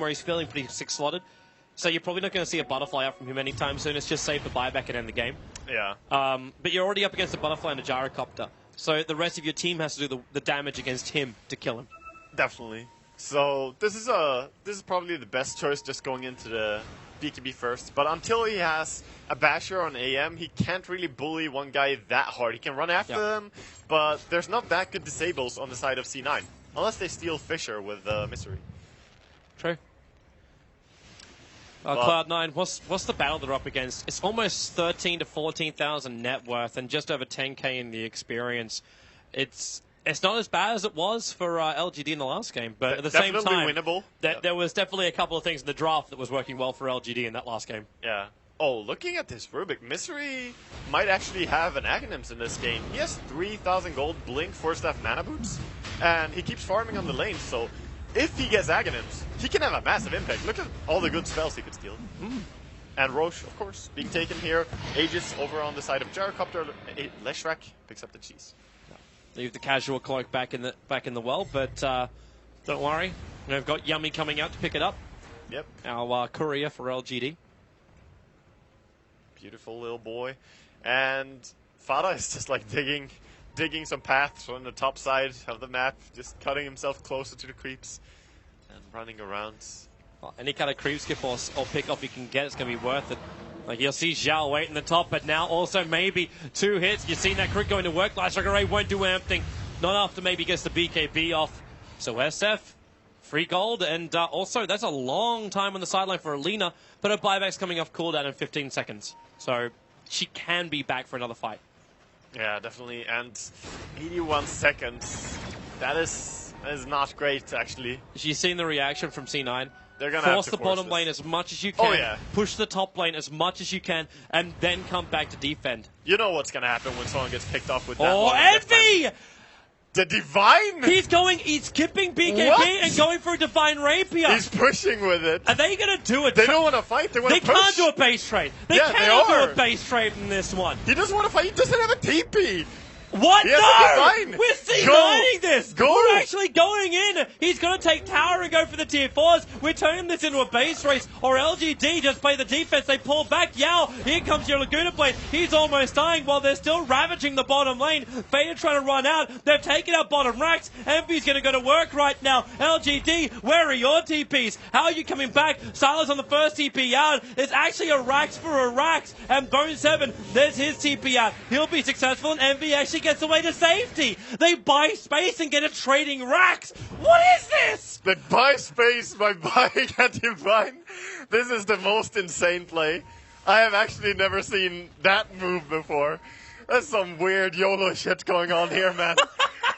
where he's feeling pretty six-slotted. So you're probably not going to see a butterfly up from him anytime soon. It's just save the buyback and end the game. Yeah. But you're already up against a butterfly and a gyrocopter. So the rest of your team has to do the damage against him to kill him. Definitely. So this is probably the best choice, just going into the BKB first. But until he has a basher on AM, he can't really bully one guy that hard. He can run after them, but there's not that good disables on the side of C9. Unless they steal Fisher with Mystery. True. Cloud9, what's the battle they're up against? It's almost 13 to 14,000 net worth and just over 10k in the experience. It's not as bad as it was for LGD in the last game, but at the same time, winnable. There was definitely a couple of things in the draft that was working well for LGD in that last game. Yeah. Oh, looking at this Rubik, Mystery might actually have an Aghanims in this game. He has 3,000 gold, Blink, 4-staff mana boots, and he keeps farming on the lane, so if he gets Aghanims, he can have a massive impact. Look at all the good spells he could steal. And Roche, of course, being taken here. Aegis over on the side of Gyrocopter. Leshrak picks up the cheese. Leave the casual cloak back in the well, but don't worry. We've got Yummy coming out to pick it up. Yep. Our courier for LGD. Beautiful little boy. And Fada is just like digging some paths on the top side of the map, just cutting himself closer to the creeps and running around. Well, any kind of creep skip or pick up you can get, it's going to be worth it. Like, you'll see Zhao waiting the top, but now also maybe 2 hits. You've seen that crit going to work. Last Array won't do anything. Not after maybe gets the BKB off. So SF, free gold, and also that's a long time on the sideline for Alina, but her buyback's coming off cooldown in 15 seconds. So she can be back for another fight. Yeah, definitely. And 81 seconds. That is not great, actually. She's seen the reaction from C9. They're gonna force have to the bottom this lane as much as you can. Oh, yeah. Push the top lane as much as you can, and then come back to defend. You know what's gonna happen when someone gets picked off with that. Oh, Envy! The Divine! He's skipping BKB and going for a Divine Rapier. He's pushing with it. Are they going to do it? They don't want to fight. They want to push. They can't do a base trade. They cannot do a base trade in this one. He doesn't want to fight. He doesn't have a TP. What? No! We're C9ing this! Go! We're actually going in! He's going to take tower and go for the tier 4s. We're turning this into a base race. Or LGD just play the defense. They pull back. Yao, here comes your Laguna Blade. He's almost dying while they're still ravaging the bottom lane. Fader trying to run out. They've taken out bottom racks. Envy's going to go to work right now. LGD, where are your TPs? How are you coming back? Silas on the first TP out. It's actually a Rax for a Rax. And Bone 7, there's his TP out. He'll be successful, and Envy actually gets away to safety. They buy space and get a trading racks. What is this? They buy space by buying a Divine. This is the most insane play. I have actually never seen that move before. That's some weird YOLO shit going on here, man.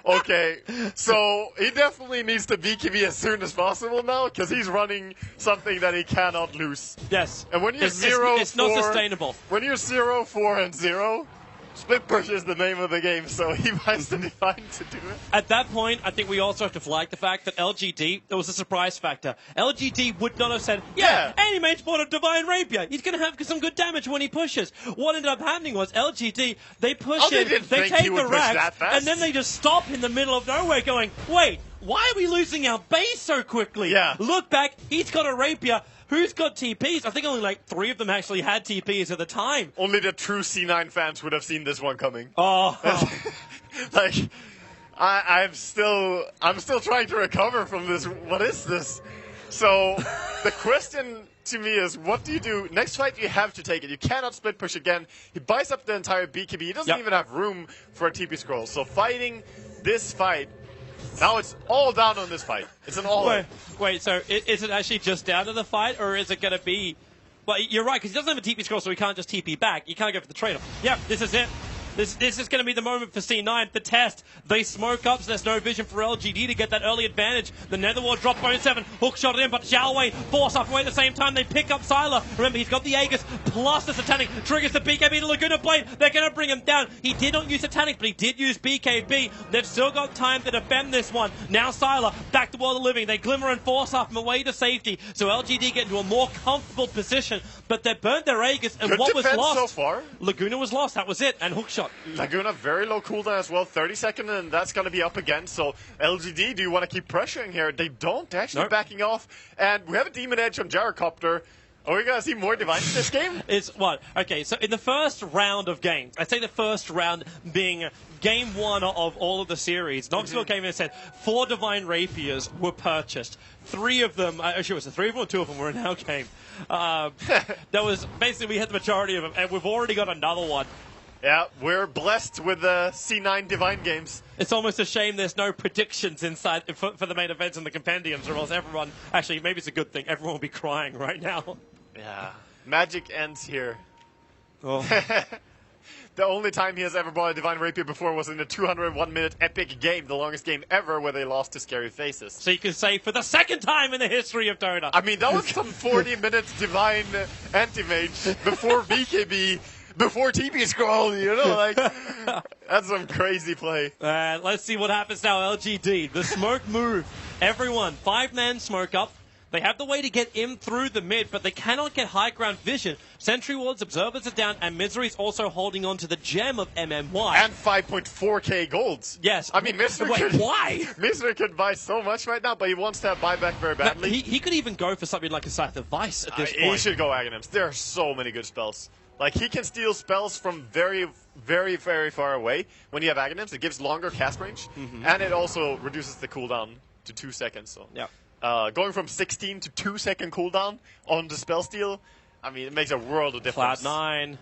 Okay, so he definitely needs to BKB as soon as possible now, because he's running something that he cannot lose. Yes. And when you're it's not sustainable. When you're 0, 4, and 0, split push is the name of the game, so he buys the Divine to do it. At that point, I think we also have to flag the fact that LGD, there was a surprise factor. LGD would not have said, yeah. Any mage bought a Divine Rapier. He's going to have some good damage when he pushes. What ended up happening was LGD, they push in, they take the racks, and then they just stop in the middle of nowhere going, wait, why are we losing our base so quickly? Yeah. Look back, he's got a Rapier. Who's got TPs? I think only like 3 of them actually had TPs at the time. Only the true C9 fans would have seen this one coming. Oh. Like, I'm still trying to recover from this. What is this? So, the question to me is, what do you do? Next fight, you have to take it. You cannot split push again. He buys up the entire BKB. He doesn't even have room for a TP scroll. So, fighting this fight, now it's all down on this fight. It's an all. Wait, so is it actually just down to the fight, or is it going to be... Well, you're right, because he doesn't have a TP scroll, so he can't just TP back. You can't go for the trade-off. Yep, this is it. This is going to be the moment for C9, the test. They smoke up, so there's no vision for LGD to get that early advantage. The Netherward drop Bone 7, hook shot it in, but Zhao Wei force up away at the same time. They pick up Sylar. Remember, he's got the Aegis, plus the Satanic, triggers the BKB to Laguna Blade. They're going to bring him down. He did not use Satanic, but he did use BKB. They've still got time to defend this one. Now Sylar, back to World of Living. They glimmer and force up him away to safety. So LGD get into a more comfortable position, but they burnt their Aegis, and Good what was lost? So far. Laguna was lost, that was it, and hook shot. shot. Laguna very low cooldown as well, 30 seconds, and that's going to be up again. So LGD, do you want to keep pressuring here? They don't. They're actually backing off. And we have a Demon Edge on Gyrocopter. Are we going to see more Divines in this game? It's what? Okay, so in the first round of games, I'd say the first round being game 1 of all of the series, Knoxville came in and said 4 Divine Rapiers were purchased. 3 of them, actually was it 3 of them or 2 of them were in our game. That was basically, we had the majority of them, and we've already got another one. Yeah, we're blessed with the C9 Divine games. It's almost a shame there's no predictions inside for the main events and the compendiums, or else everyone, actually, maybe it's a good thing, everyone will be crying right now. Yeah. Magic ends here. Oh. The only time he has ever bought a Divine Rapier before was in a 201-minute epic game, the longest game ever, where they lost to Scary Faces. So you can say for the second time in the history of Dota. I mean, that was some 40-minute Divine Anti-Mage before BKB, before TP Scroll, you know, like, that's some crazy play. Let's see what happens now, LGD. The smoke move. Everyone, 5-man smoke up. They have the way to get in through the mid, but they cannot get high ground vision. Sentry wards, observers are down, and Misery's also holding on to the gem of MMY. And 5.4k golds. Yes. I mean, why? Misery could buy so much right now, but he wants to have buyback very badly. He could even go for something like a Scythe of Vice at this point. He should go Aghanims. There are so many good spells. Like, he can steal spells from very, very, very far away. When you have Aghanims, it gives longer cast range, and it also reduces the cooldown to 2 seconds. So. Yeah. Going from 16 to 2-second cooldown on the spell steal, I mean, it makes a world of difference. Cloud9.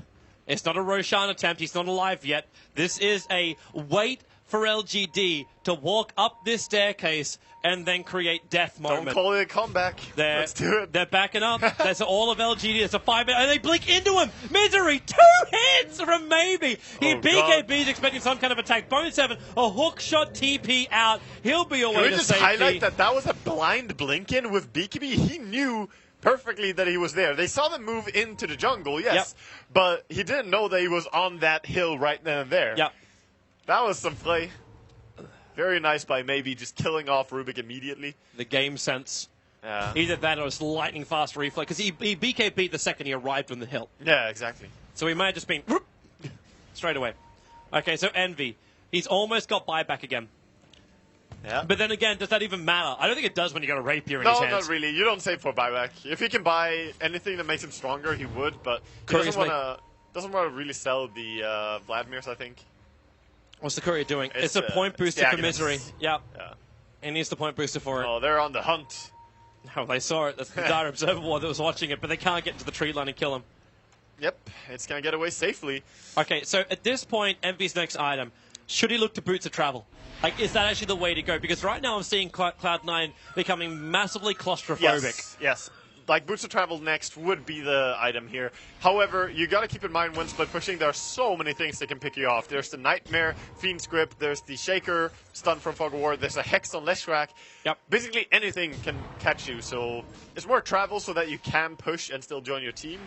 It's not a Roshan attempt. He's not alive yet. This is a wait for LGD to walk up this staircase and then create death moment. Don't call it a comeback. Let's do it. They're backing up. That's all of LGD. It's a 5-minute, and they blink into him. Misery, 2 hits from maybe. BKB's expecting some kind of attack. Bone 7, a hook shot TP out. He'll be away to safety. Can we just highlight that was a blind blink in with BKB? He knew perfectly that he was there. They saw them move into the jungle, yes, but he didn't know that he was on that hill right then and there. Yep. That was some play. Very nice by maybe just killing off Rubik immediately. The game sense. Yeah. Either that or it's lightning fast reflex, because he BKB'd the second he arrived on the hill. Yeah, exactly. So he may have just been whoop, straight away. Okay, so Envy. He's almost got buyback again. Yeah. But then again, does that even matter? I don't think it does when you got a rapier in his hands. No, not really. You don't save for buyback. If he can buy anything that makes him stronger, he would, but he doesn't want to really sell the Vladimirs, I think. What's the courier doing? It's a point booster for Misery. Yep. Yeah. He needs the point booster for it. Oh, they're on the hunt. Oh, they saw it. That's the Dire Observer Ward that was watching it, but they can't get into the tree line and kill him. Yep, it's going to get away safely. Okay, so at this point, Envy's next item, should he look to Boots of Travel? Like, is that actually the way to go? Because right now I'm seeing Cloud9 becoming massively claustrophobic. Yes. Like, Boots of Travel next would be the item here. However, you got to keep in mind when split pushing, there are so many things that can pick you off. There's the Nightmare, Fiend's Grip, there's the Shaker, Stun from Fog of War, there's a Hex on Leshrac. Yep. Basically anything can catch you, so it's more travel so that you can push and still join your team.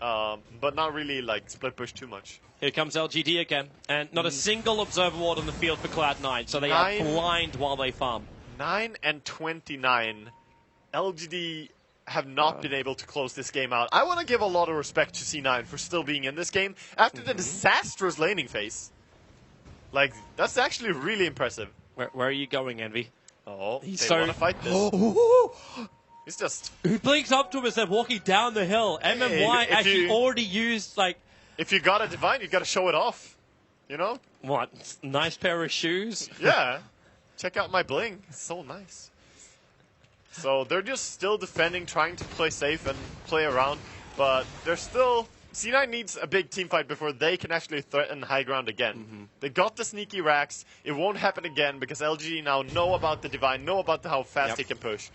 But not really, like, split push too much. Here comes LGD again, and not a single Observer Ward on the field for Cloud9, so they are blind while they farm. 9 and 29. LGD have not been able to close this game out. I want to give a lot of respect to C9 for still being in this game after the disastrous laning phase. Like, that's actually really impressive. Where are you going, Envy? Oh, He's they so... want to fight this. He's just... He blinks up to him as they're walking down the hill. MMY actually already used, like... If you got a Divine, you got to show it off. You know? What? Nice pair of shoes? Yeah. Check out my bling. It's so nice. So they're just still defending, trying to play safe and play around, but they're still... C9 needs a big team fight before they can actually threaten high ground again. They got the sneaky racks. It won't happen again because LG now know about the Divine, know about how fast he can push.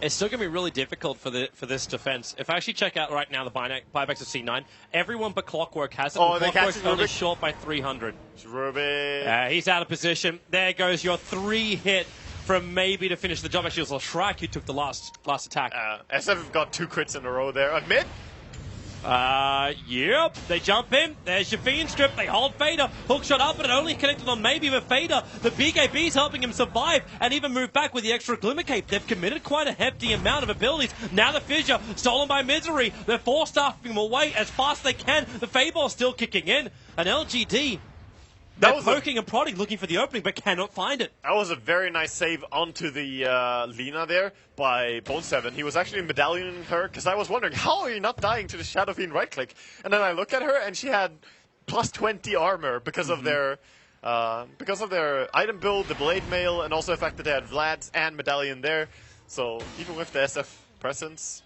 It's still going to be really difficult for this defense. If I actually check out right now the buybacks of C9, everyone but Clockwork has it. Oh, they Clockwork's only short by 300. Rubik. He's out of position. There goes your 3-hit from maybe to finish the job. Actually, it was Leshrac who took the last attack. SF got 2 crits in a row there. Admit? Yep. They jump in. There's your Fiend Strip. They hold Fader. Hook shot up, but it only connected on maybe with Fader. The BKB's helping him survive and even move back with the extra Glimmer Cape. They've committed quite a hefty amount of abilities. Now the Fissure, stolen by Misery. They're force-staffing him away as fast as they can. The Fadeball's still kicking in. An LGD. They're poking and prodding, looking for the opening, but cannot find it. That was a very nice save onto the Lina there by Bone7. He was actually medallioning her, because I was wondering, how are you not dying to the Shadow Fiend right-click? And then I look at her, and she had plus 20 armor because of their item build, the Blade Mail, and also the fact that they had Vlad's and Medallion there. So even with the SF presence,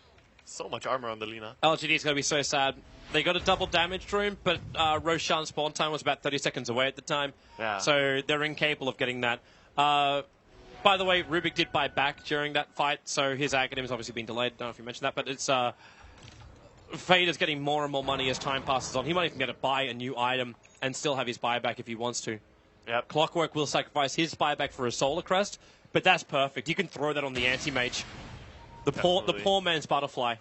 so much armor on the Lina. LGD's going to be so sad. They got a double damage rune, but Roshan's spawn time was about 30 seconds away at the time. Yeah. So they're incapable of getting that. By the way, Rubik did buy back during that fight, so his Aghanim has obviously been delayed. Don't know if you mentioned that, but it's Vader's getting more and more money as time passes on. He might even get to buy a new item and still have his buyback if he wants to. Yep. Clockwork will sacrifice his buyback for a Solar Crest, but that's perfect. You can throw that on the anti-mage. The poor man's Butterfly.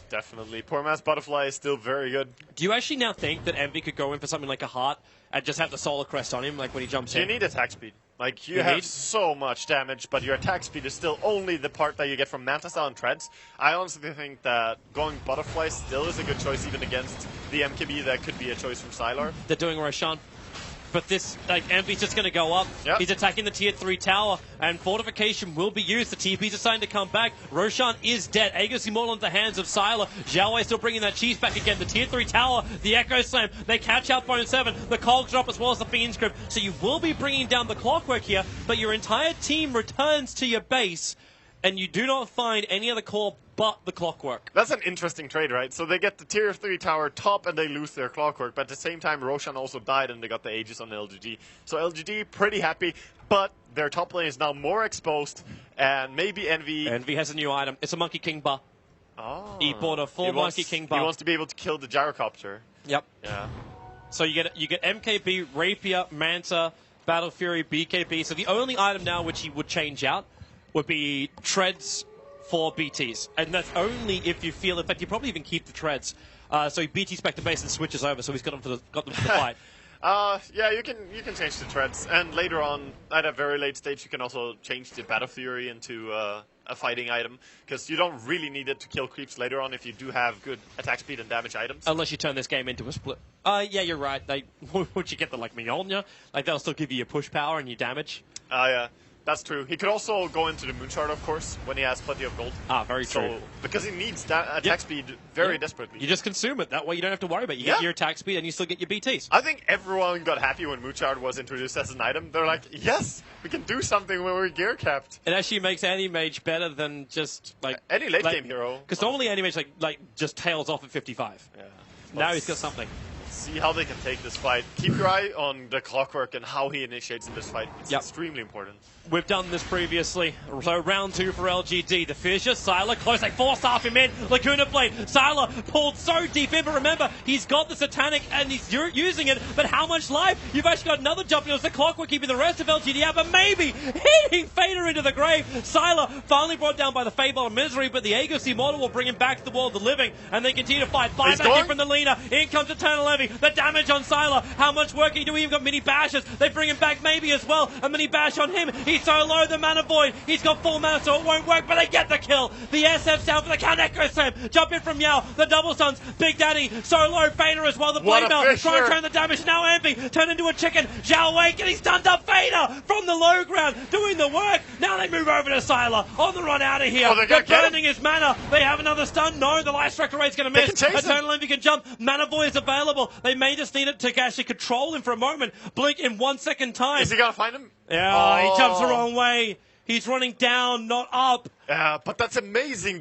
Definitely. Poor man's Butterfly is still very good. Do you actually now think that Envy could go in for something like a Heart and just have the Solar Crest on him, like when he jumps in? You need attack speed. Like, you have so much damage, but your attack speed is still only the part that you get from Manta Style and Treads. I honestly think that going Butterfly still is a good choice, even against the MKB that could be a choice from Sylar. They're doing Roshan. But this, like, Envy's just going to go up. Yep. He's attacking the tier 3 tower, and Fortification will be used. The TP's are starting to come back. Roshan is dead. Aegis Immortal in the hands of Sylar. Xiaowei still bringing that cheese back again. The tier 3 tower, the Echo Slam. They catch out Bone7. The Cogs drop as well as the Fiend Script. So you will be bringing down the Clockwork here, but your entire team returns to your base, and you do not find any other core but the Clockwork. That's an interesting trade, right? So they get the tier 3 tower top and they lose their Clockwork, but at the same time Roshan also died and they got the Aegis on the LGD. So LGD pretty happy, but their top lane is now more exposed, and maybe Envy... Envy has a new item. It's a Monkey King bar. Oh. He bought a full Monkey King bar. He wants to be able to kill the Gyrocopter. Yep. Yeah. So you get MKB, Rapier, Manta, Battle Fury, BKB. So the only item now which he would change out would be Treads for BTs, and that's only if you feel. In fact, you probably even keep the Treads. So he BTs back to base and switches over. So he's got them for the fight. Yeah, you can change the Treads, and later on at a very late stage, you can also change the Battle Fury into a fighting item, because you don't really need it to kill creeps later on if you do have good attack speed and damage items. Unless you turn this game into a split. Yeah, you're right. Once you get the like Mjolnir, like they'll still give you your push power and your damage. Yeah. That's true. He could also go into the Moonshard, of course, when he has plenty of gold. Very true. Because he needs that attack speed very desperately. You just consume it. That way you don't have to worry about it. You get your attack speed and you still get your BTs. I think everyone got happy when Moonshard was introduced as an item. They're like, yes, we can do something when we're gear capped. It actually makes Anti-Mage better than just like... Any late game hero. Because normally Anti-Mage like just tails off at 55. Yeah. Now he's got something. See how they can take this fight. Keep your eye on the Clockwork and how he initiates in this fight. It's extremely important. We've done this previously. So round 2 for LGD. The Fissure, Sylar close. They force off him in. Laguna Blade. Sylar pulled so deep in, but remember, he's got the Satanic and he's using it. But how much life? You've actually got another jump. It was the Clockwork keeping the rest of LGD out, but maybe hitting Fader into the grave. Sylar finally brought down by the Fable of Misery, but the Aegis Immortal will bring him back to the world of the living, and they continue to fight. Fire back in from the Lina. In comes Eternal Envy. The damage on Sylar. How much work can you do? We've got mini bashes. They bring him back maybe as well. A mini bash on him. He's so low, the mana void. He's got full mana, so it won't work, but they get the kill. The SF's down for the count. Echo Slam. Jump in from Yao. The double stuns. Big Daddy. So low. Fader as well. The blade mail. Try and turn the damage. Now Envy. Turn into a chicken. Xiao Wei getting stunned up. Fader from the low ground. Doing the work. Now they move over to Sylar. On the run out of here. They're burning his mana. They have another stun. No, the Light Striker rate's going to miss. Eternal Envy can jump. Mana void is available. They may just need it to actually control him for a moment. Blink in 1 second time. Is he going to find him? Yeah, he jumps the wrong way. He's running down, not up. Yeah, but that's amazing.